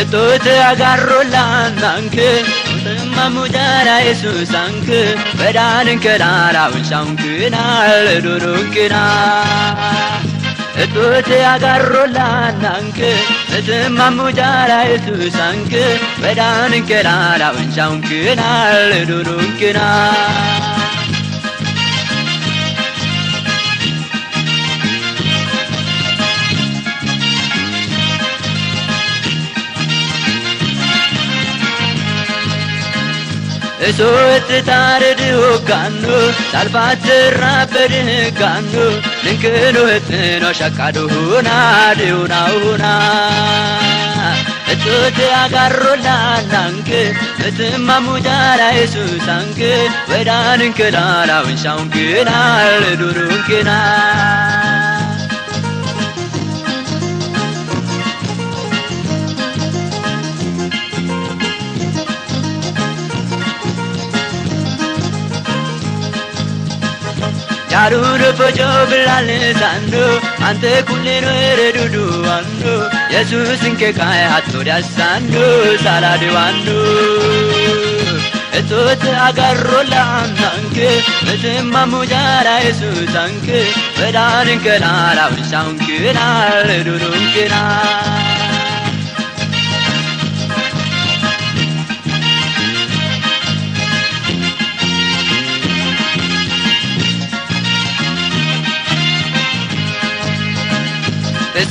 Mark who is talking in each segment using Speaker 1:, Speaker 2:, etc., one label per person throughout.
Speaker 1: እቶት አጋሮላናንክ ተማሙዳራ ኢየሱሳንክ በዳንን ከላላውን ሻንክና ለዶሮንክና እቶት አጋሮላናንክ ተማሙዳራ ኢየሱሳንክ በዳንን ከላላውን ሻንክና ለዶሮንክና እሶት ታረድሁ ጋኑ ታልፋት ራበድህ ጋኑ ንንክኑ ህትኖ ሸቃዱሁና ድሁናሁና እሶት አጋሮላናንክ እትማሙጃራ ኢየሱሳንክ ወዳንንክላላውን ሻውንክና ለዱሩንክና ያሩን ፈጆ ብላል ሳንዶ አንተ ኩሌኖ ረዱዱ አንዶ ኢየሱስን ከካይ አቶ ዳሳንዶ ሳላድዋንዶ እቶት አጋሮላናንክ እትማሙጃራ ኢየሱሳንክ በዳንን ከላላውን ሻውንክና ለዱሩንክና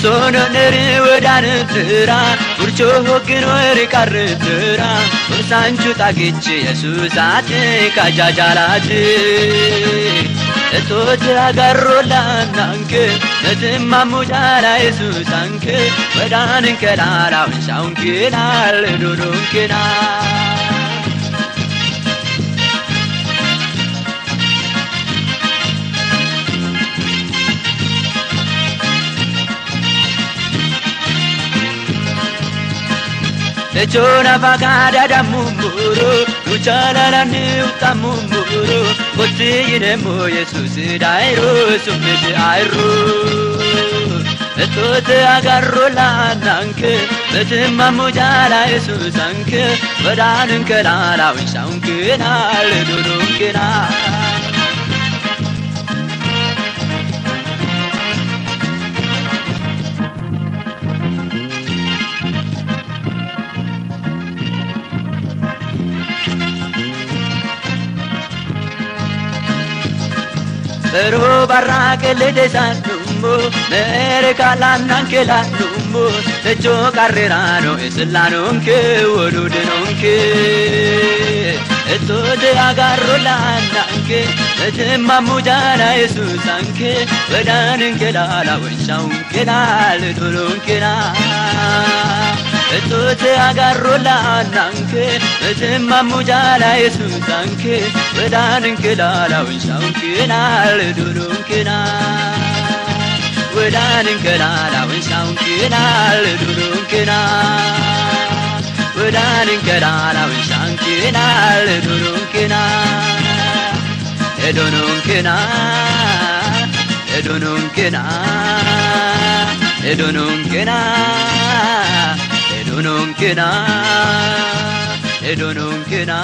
Speaker 1: sono neri wadantra urcho hogino rikartra ursanchu tagichi yesusate kajajalate etot agarrolananke netmamujara yesusanke wadanin kelala shankina ledurunkina Echona bagada da mumburu Uchalala ni utamumburu Koti yinemo Jesus dairu Sumiti airu Etote agarrolananke Etimamujara Yesusanke Wadanunkana Wishankina Ledurunkina Pero barraque le desanumbo mere calananche la numbo de cho carrerano es la nonche olude nonche eto de agarro la nanche de mamujana Yesusanke vedanin che la wishaunke la le dolonche la eto de agarro la nanche de mamujana Yesusanke vedanin che la wishaunke la Ledurunkina Wadanunkina Wishankina Ledurunkina Wadanunkina Wishankina Ledurunkina Edununkina Edununkina Edununkina Edununkina Edununkina